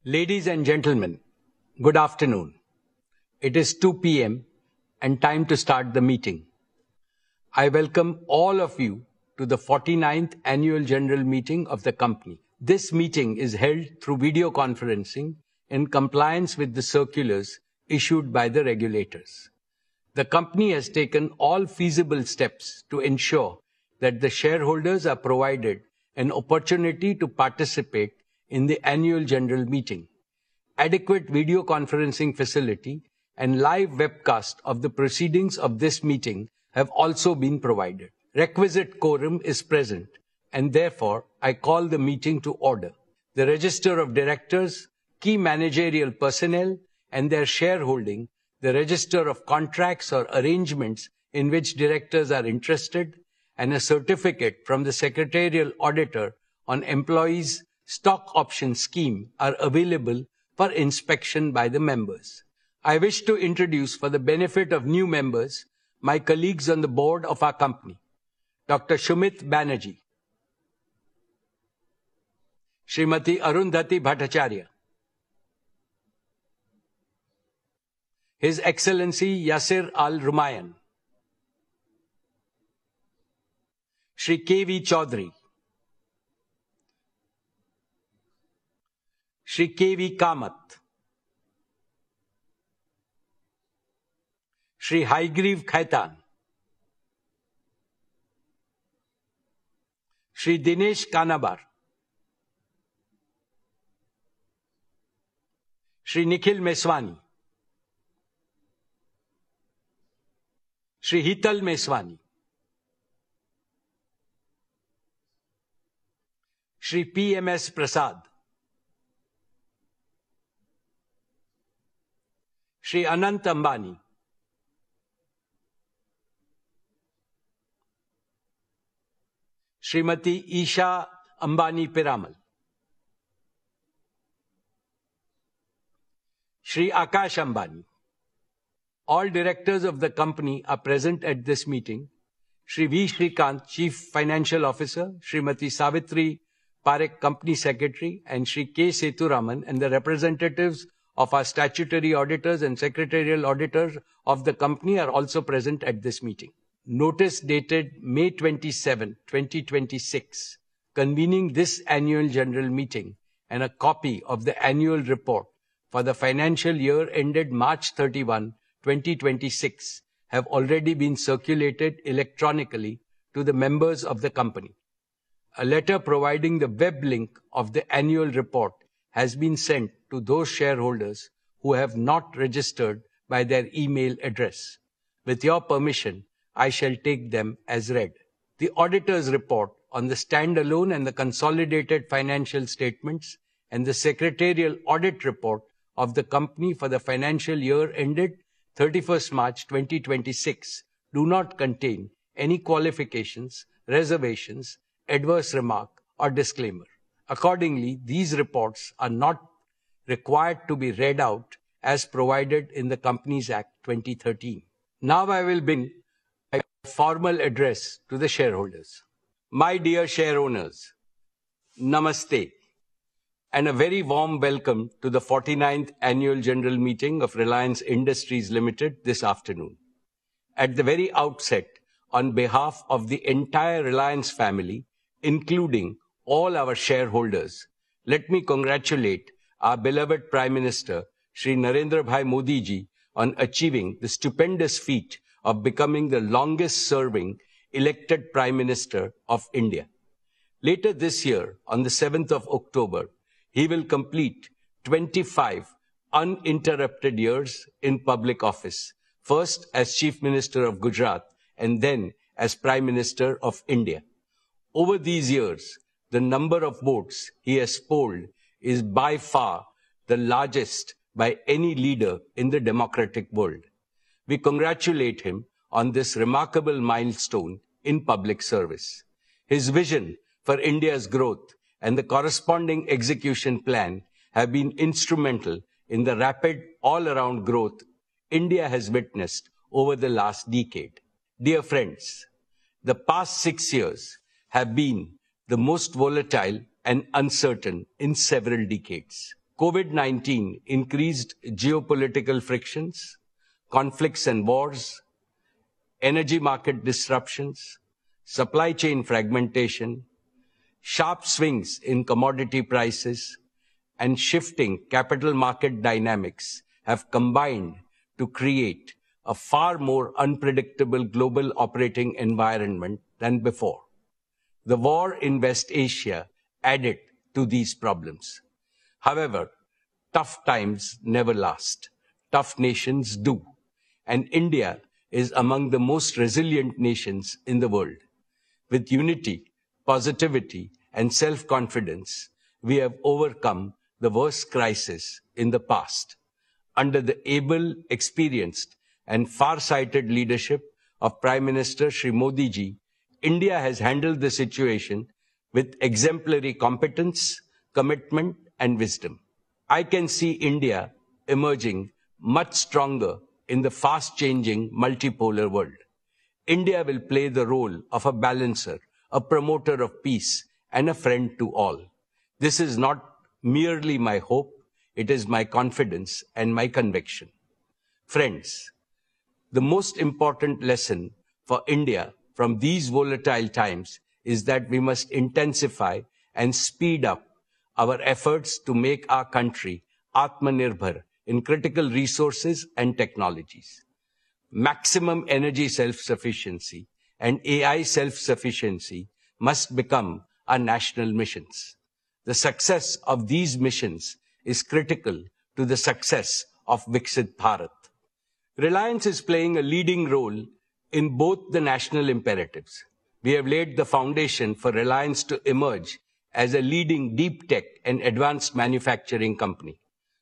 Ladies and gentlemen, good afternoon. It is 2 p.m. and time to start the meeting. I welcome all of you to the 49th Annual General Meeting of the company. This meeting is held through video conferencing in compliance with the circulars issued by the regulators. The company has taken all feasible steps to ensure that the shareholders are provided an opportunity to participate in the annual general meeting. Adequate video conferencing facility and live webcast of the proceedings of this meeting have also been provided. Requisite quorum is present, and therefore I call the meeting to order. The register of directors, key managerial personnel, and their shareholding, the register of contracts or arrangements in which directors are interested, and a certificate from the secretarial auditor on employees' stock option scheme are available for inspection by the members. I wish to introduce, for the benefit of new members, my colleagues on the board of our company. Dr. Shumit Banerjee, Srimati Arundhati Bhattacharya, His Excellency Yasir Al-Rumayyan, Shri K.V. Chaudhary, Shri K.V. Kamath, Shri Haigriv Khaitan, Shri Dinesh Kanabar, Shri Nikhil Meswani, Shri Hital Meswani, Shri P.M.S. Prasad, Shri Anant Ambani, Srimati Isha Ambani Piramal, Shri Akash Ambani. All directors of the company are present at this meeting. Shri V. Shrikant, Chief Financial Officer, Srimati Savitri Parekh, Company Secretary, and Shri K. Seturaman, and the representatives of our statutory auditors and secretarial auditors of the company are also present at this meeting. Notice dated May 27, 2026, convening this annual general meeting and a copy of the annual report for the financial year ended March 31, 2026 have already been circulated electronically to the members of the company. A letter providing the web link of the annual report has been sent to those shareholders who have not registered by their email address. With your permission, I shall take them as read. The auditor's report on the standalone and the consolidated financial statements and the secretarial audit report of the company for the financial year ended 31st March 2026 do not contain any qualifications, reservations, adverse remark, or disclaimer. Accordingly, these reports are not required to be read out as provided in the Companies Act 2013. Now I will begin a formal address to the shareholders. My dear share owners, Namaste, and a very warm welcome to the 49th Annual General Meeting of Reliance Industries Limited this afternoon. At the very outset, on behalf of the entire Reliance family, including all our shareholders, let me congratulate our beloved Prime Minister, Shri Narendra Bhai Modi ji, on achieving the stupendous feat of becoming the longest-serving elected Prime Minister of India. Later this year, on the 7th of October, he will complete 25 uninterrupted years in public office, first as Chief Minister of Gujarat and then as Prime Minister of India. Over these years, the number of votes he has polled is by far the largest by any leader in the democratic world. We congratulate him on this remarkable milestone in public service. His vision for India's growth and the corresponding execution plan have been instrumental in the rapid all-around growth India has witnessed over the last decade. Dear friends, the past 6 years have been the most volatile and uncertain in several decades. COVID-19 increased geopolitical frictions, conflicts and wars, energy market disruptions, supply chain fragmentation, sharp swings in commodity prices, and shifting capital market dynamics have combined to create a far more unpredictable global operating environment than before. The war in West Asia added to these problems. However, tough times never last. Tough nations do. And India is among the most resilient nations in the world. With unity, positivity, and self-confidence, we have overcome the worst crisis in the past. Under the able, experienced, and far-sighted leadership of Prime Minister Shri Modi ji, India has handled the situation with exemplary competence, commitment, and wisdom. I can see India emerging much stronger in the fast-changing multipolar world. India will play the role of a balancer, a promoter of peace, and a friend to all. This is not merely my hope, it is my confidence and my conviction. Friends, the most important lesson for India from these volatile times is that we must intensify and speed up our efforts to make our country Atmanirbhar in critical resources and technologies. Maximum energy self-sufficiency and AI self-sufficiency must become our national missions. The success of these missions is critical to the success of Viksit Bharat. Reliance is playing a leading role in both the national imperatives. We have laid the foundation for Reliance to emerge as a leading deep tech and advanced manufacturing company.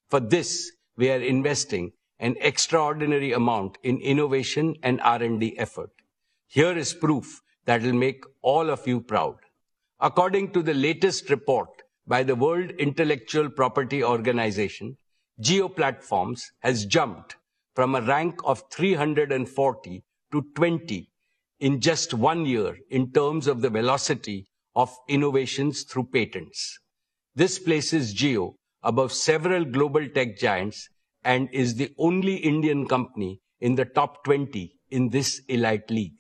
For this, we are investing an extraordinary amount in innovation and R&D effort. Here is proof that will make all of you proud. According to the latest report by the World Intellectual Property Organization, Jio Platforms has jumped from a rank of 340 to 20 in just 1 year in terms of the velocity of innovations through patents. This places Jio above several global tech giants and is the only Indian company in the top 20 in this elite league.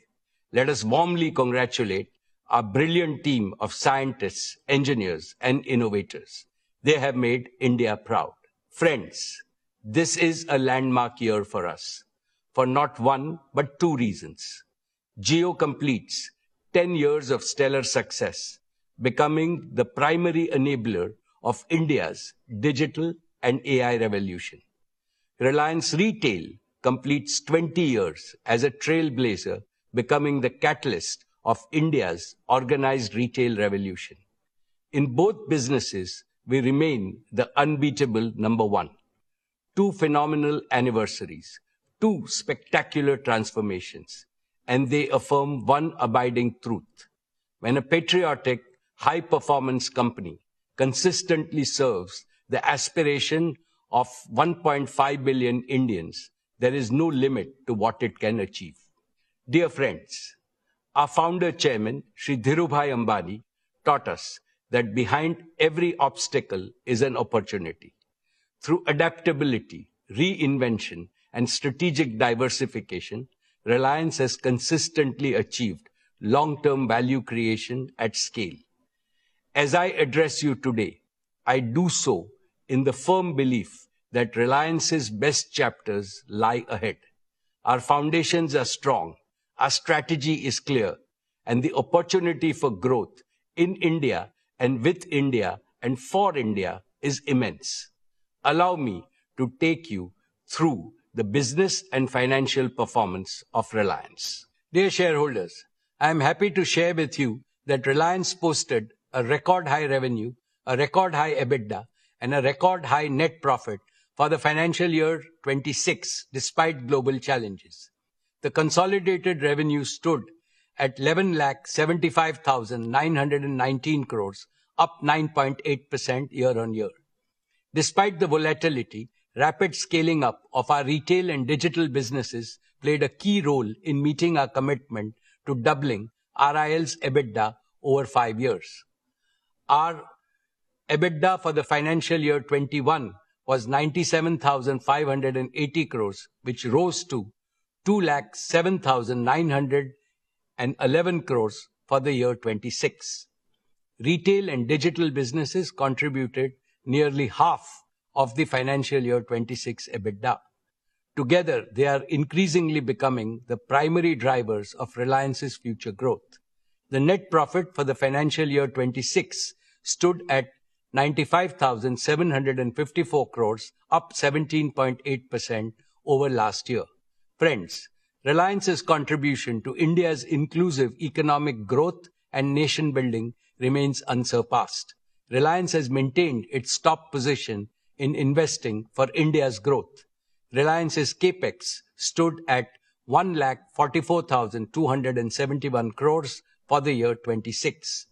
Let us warmly congratulate our brilliant team of scientists, engineers, and innovators. They have made India proud. Friends, this is a landmark year for us, for not one, but two reasons. Jio completes 10 years of stellar success, becoming the primary enabler of India's digital and AI revolution. Reliance Retail completes 20 years as a trailblazer, becoming the catalyst of India's organized retail revolution. In both businesses, we remain the unbeatable number one. Two phenomenal anniversaries, two spectacular transformations, and they affirm one abiding truth. When a patriotic, high-performance company consistently serves the aspiration of 1.5 billion Indians, there is no limit to what it can achieve. Dear friends, our founder chairman, Shri Dhirubhai Ambani, taught us that behind every obstacle is an opportunity. Through adaptability, reinvention, and strategic diversification, Reliance has consistently achieved long-term value creation at scale. As I address you today, I do so in the firm belief that Reliance's best chapters lie ahead. Our foundations are strong, our strategy is clear, and the opportunity for growth in India and with India and for India is immense. Allow me to take you through the business and financial performance of Reliance. Dear shareholders, I am happy to share with you that Reliance posted a record high revenue, a record high EBITDA, and a record high net profit for the financial year 26 despite global challenges. The consolidated revenue stood at 11,75,919 crores, up 9.8% year-on-year. Despite the volatility, rapid scaling up of our retail and digital businesses played a key role in meeting our commitment to doubling RIL's EBITDA over 5 years. Our EBITDA for the financial year 21 was 97,580 crores, which rose to 2,07,911 crores for the year 26. Retail and digital businesses contributed nearly half of the financial year 26 EBITDA. Together, they are increasingly becoming the primary drivers of Reliance's future growth. The net profit for the financial year 26 stood at 95,754 crores, up 17.8% over last year. Friends, Reliance's contribution to India's inclusive economic growth and nation building remains unsurpassed. Reliance has maintained its top position in investing for India's growth. Reliance's capex stood at 1,44,271 crores for the year 26.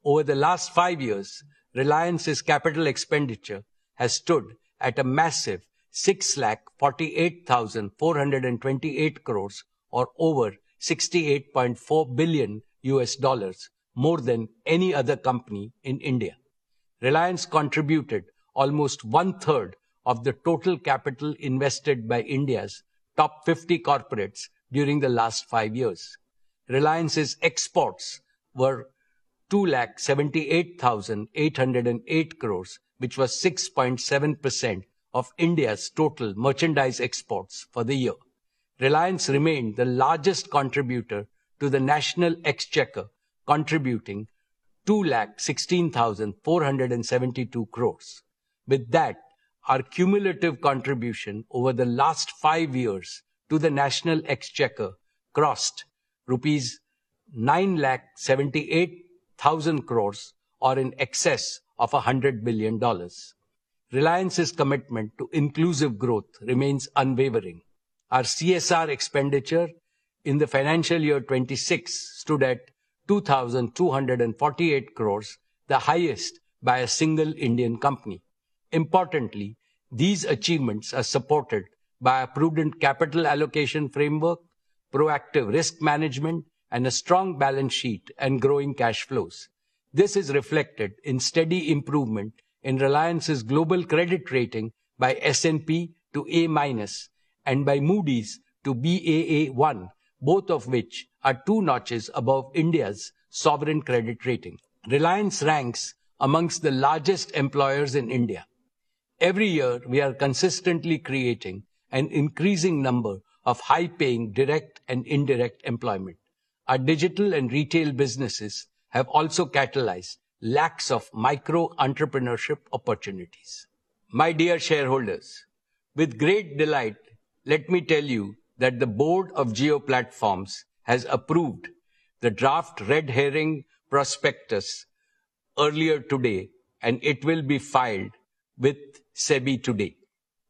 Over the last 5 years, Reliance's capital expenditure has stood at a massive 6,48,428 crores, or over $68.4 billion, more than any other company in India. Reliance contributed almost one-third of the total capital invested by India's top 50 corporates during the last 5 years. Reliance's exports were 2,78,808 crores, which was 6.7% of India's total merchandise exports for the year. Reliance remained the largest contributor to the national exchequer, contributing 2,16,472 crores. With that, our cumulative contribution over the last 5 years to the national exchequer crossed rupees 9,78,000 crores, or in excess of $100 billion. Reliance's commitment to inclusive growth remains unwavering. Our CSR expenditure in the financial year 26 stood at 2,248 crores, the highest by a single Indian company. Importantly, these achievements are supported by a prudent capital allocation framework, proactive risk management, and a strong balance sheet and growing cash flows. This is reflected in steady improvement in Reliance's global credit rating by S&P to A- and by Moody's to Baa1, both of which are 2 notches above India's sovereign credit rating. Reliance ranks amongst the largest employers in India. Every year, we are consistently creating an increasing number of high-paying direct and indirect employment. Our digital and retail businesses have also catalyzed lakhs of micro-entrepreneurship opportunities. My dear shareholders, with great delight, let me tell you that the board of Jio Platforms has approved the draft red herring prospectus earlier today, and it will be filed with SEBI today.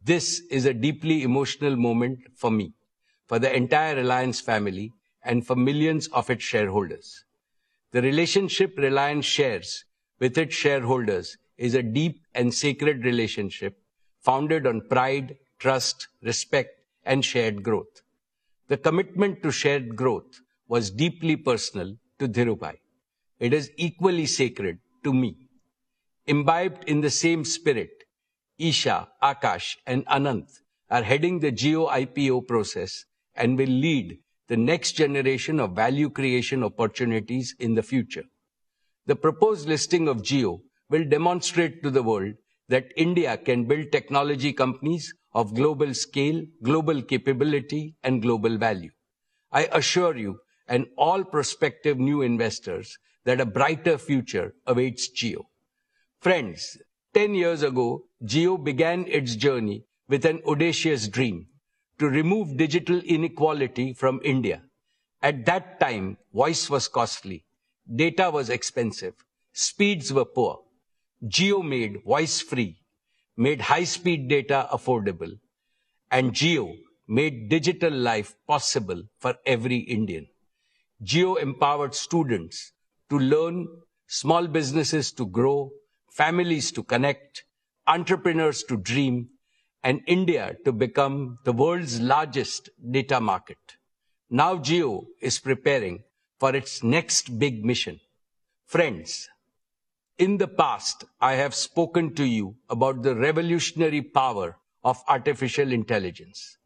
This is a deeply emotional moment for me, for the entire Reliance family, and for millions of its shareholders. The relationship Reliance shares with its shareholders is a deep and sacred relationship founded on pride, trust, respect, and shared growth. The commitment to shared growth was deeply personal to Dhirubhai. It is equally sacred to me. Imbibed in the same spirit, Isha, Akash, and Anant are heading the Jio IPO process and will lead the next generation of value creation opportunities in the future. The proposed listing of Jio will demonstrate to the world that India can build technology companies of global scale, global capability, and global value. I assure you and all prospective new investors that a brighter future awaits Jio. Friends, 10 years ago, Jio began its journey with an audacious dream to remove digital inequality from India. At that time, voice was costly, data was expensive, speeds were poor. Jio made voice free, made high-speed data affordable, and Jio made digital life possible for every Indian. Jio empowered students to learn, small businesses to grow, families to connect, entrepreneurs to dream, and India to become the world's largest data market. Now Jio is preparing for its next big mission. Friends, In the past, I have spoken to you about the revolutionary power of artificial intelligence.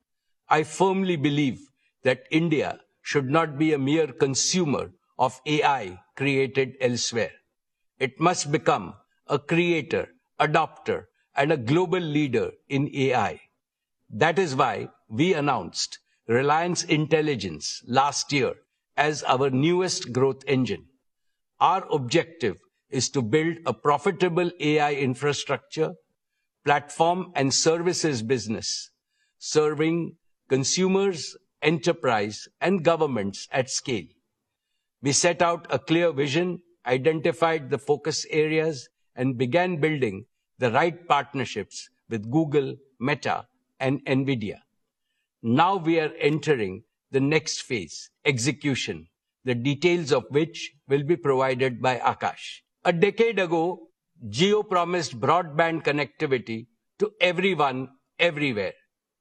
I firmly believe that India should not be a mere consumer of AI created elsewhere. It must become a creator, adopter, and a global leader in AI. That is why we announced Reliance Intelligence last year as our newest growth engine. Our objective is to build a profitable AI infrastructure, platform, and services business, serving consumers, enterprise, and governments at scale. We set out a clear vision, identified the focus areas, and began building the right partnerships with Google, Meta, and NVIDIA. Now we are entering the next phase, execution, the details of which will be provided by Akash. A decade ago, Jio promised broadband connectivity to everyone, everywhere,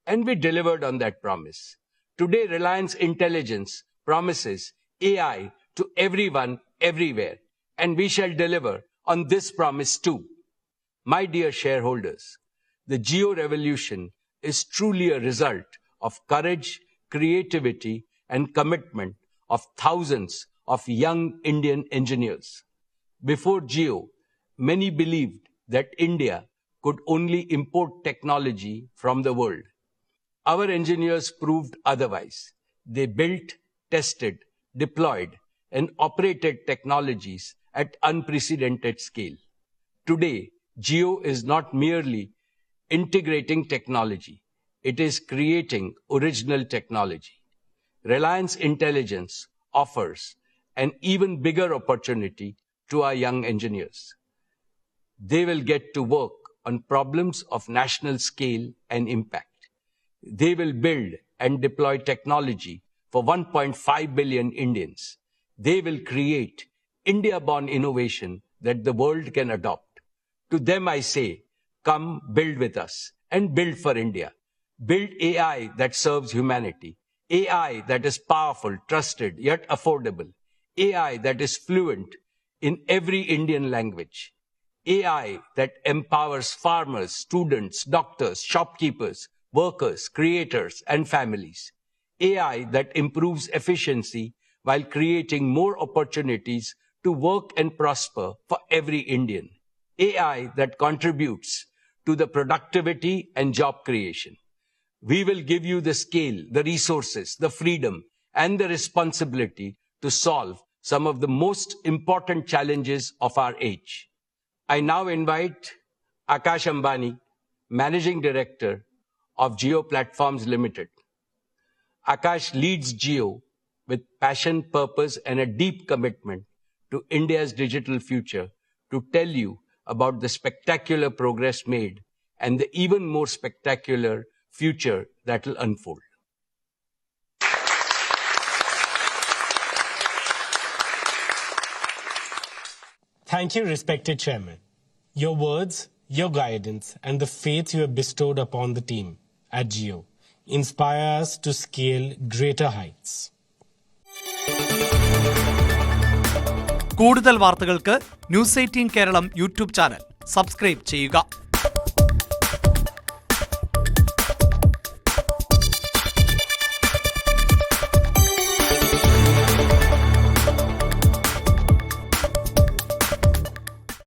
and we delivered on that promise. Today, Reliance Intelligence promises AI to everyone, everywhere, and we shall deliver on this promise too. My dear shareholders, the Jio revolution is truly a result of courage, creativity, and commitment of thousands of young Indian engineers. Before Jio, many believed that India could only import technology from the world. Our engineers proved otherwise. They built, tested, deployed, and operated technologies at unprecedented scale. Today, Jio is not merely integrating technology. It is creating original technology. Reliance Intelligence offers an even bigger opportunity to our young engineers. They will get to work on problems of national scale and impact. They will build and deploy technology for 1.5 billion Indians. They will create India-born innovation that the world can adopt. To them I say, come build with us and build for India. Build AI that serves humanity. AI that is powerful, trusted, yet affordable. AI that is fluent in every Indian language. AI that empowers farmers, students, doctors, shopkeepers, workers, creators, and families. AI that improves efficiency while creating more opportunities to work and prosper for every Indian. AI that contributes to the productivity and job creation. We will give you the scale, the resources, the freedom, and the responsibility to solve some of the most important challenges of our age. I now invite Mukesh Ambani, Managing Director of Jio Platforms Limited. Akash leads Jio with passion, purpose, and a deep commitment to India's digital future to tell you about the spectacular progress made and the even more spectacular future that will unfold. Thank you, respected Chairman. Your words, your guidance, and the faith you have bestowed upon the team at Jio inspire us to scale greater heights. കൂടുതൽ വാർത്തകൾക്ക് news 18 Keralam YouTube channel subscribe ചെയ്യുക.